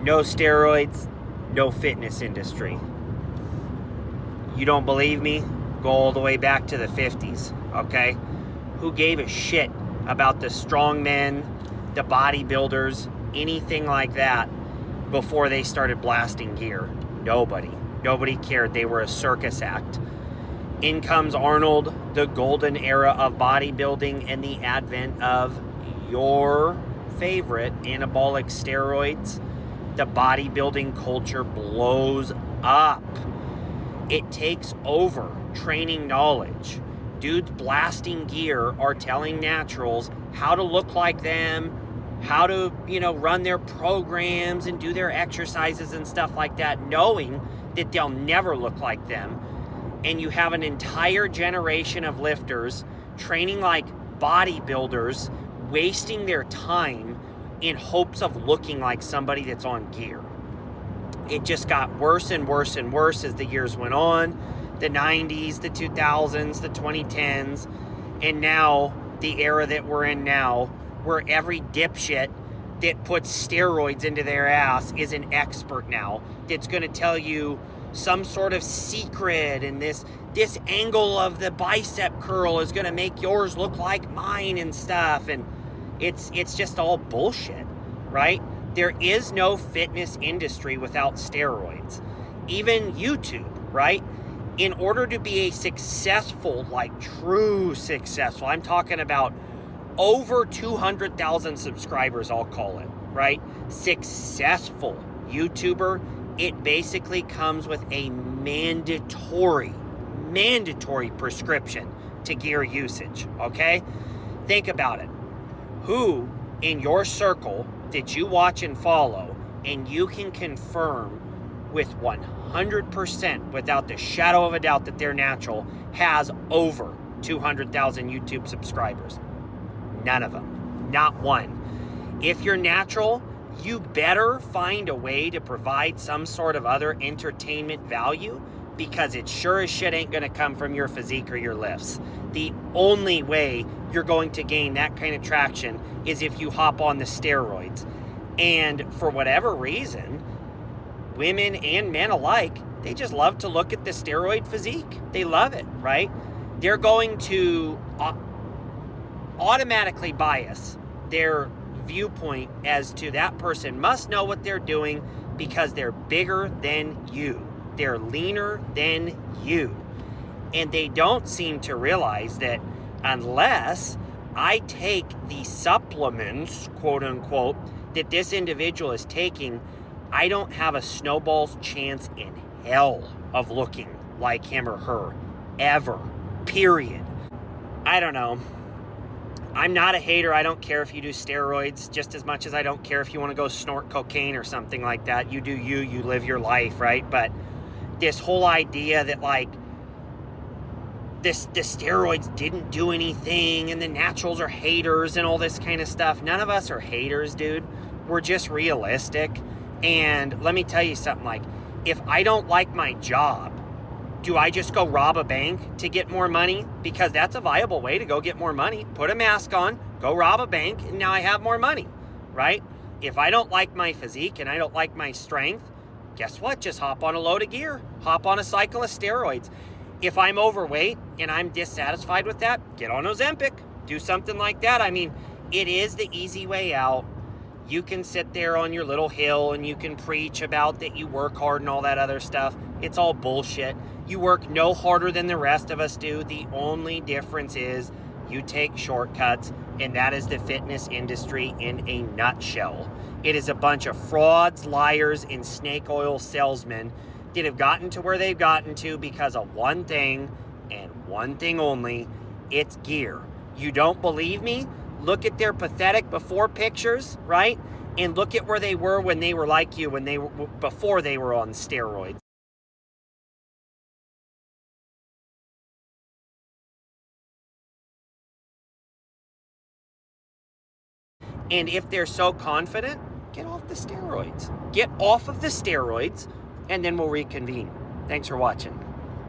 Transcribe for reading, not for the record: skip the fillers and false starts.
No steroids, no fitness industry. You don't believe me? Go all the way back to the 50s, okay? Who gave a shit about the strongmen, the bodybuilders, anything like that before they started blasting gear? Nobody. Nobody cared. They were a circus act. In comes Arnold, the golden era of bodybuilding, and the advent of your favorite anabolic steroids. The bodybuilding culture blows up. It takes over training knowledge. Dudes blasting gear are telling naturals how to look like them, how to, run their programs and do their exercises and stuff like that, knowing that they'll never look like them. And you have an entire generation of lifters training like bodybuilders, wasting their time in hopes of looking like somebody that's on gear. It just got worse and worse and worse as the years went on. The 90s, the 2000s, the 2010s, and now the era that we're in now, where every dipshit that puts steroids into their ass is an expert now, that's going to tell you some sort of secret, and this angle of the bicep curl is going to make yours look like mine and stuff, and it's just all bullshit, right? There is no fitness industry without steroids. Even YouTube, right? In order to be a successful, like true successful, I'm talking about over 200,000 subscribers, I'll call it, right? Successful YouTuber, it basically comes with a mandatory prescription to gear usage, okay? Think about it. Who in your circle did you watch and follow, and you can confirm with 100% without the shadow of a doubt that they're natural, has over 200,000 YouTube subscribers? None of them. Not one. If you're natural, you better find a way to provide some sort of other entertainment value, because it sure as shit ain't going to come from your physique or your lifts. The only way you're going to gain that kind of traction is if you hop on the steroids. And for whatever reason, women and men alike, they just love to look at the steroid physique. They love it, right? They're going to automatically bias their viewpoint as to that person must know what they're doing because they're bigger than you. They're leaner than you. And they don't seem to realize that unless I take the supplements, quote unquote, that this individual is taking, I don't have a snowball's chance in hell of looking like him or her, ever, period. I don't know. I'm not a hater. I don't care if you do steroids just as much as I don't care if you want to go snort cocaine or something like that. You do you, you live your life, right? But this whole idea that like the steroids didn't do anything and the naturals are haters and all this kind of stuff. None of us are haters, dude. We're just realistic. And let me tell you something, like, if I don't like my job, do I just go rob a bank to get more money? Because that's a viable way to go get more money. Put a mask on, go rob a bank, and now I have more money, right? If I don't like my physique and I don't like my strength, guess what? Just hop on a load of gear. Hop on a cycle of steroids. If I'm overweight and I'm dissatisfied with that, get on Ozempic. Do something like that. I mean, it is the easy way out. You can sit there on your little hill and you can preach about that you work hard and all that other stuff. It's all bullshit. You work no harder than the rest of us do. The only difference is you take shortcuts, and that is the fitness industry in a nutshell. It is a bunch of frauds, liars, and snake oil salesmen that have gotten to where they've gotten to because of one thing and one thing only. It's gear. You don't believe me? Look at their pathetic before pictures, right? And look at where they were when they were like you, when they were before they were on steroids. And if they're so confident, get off the steroids. Get off of the steroids, and then we'll reconvene. Thanks for watching.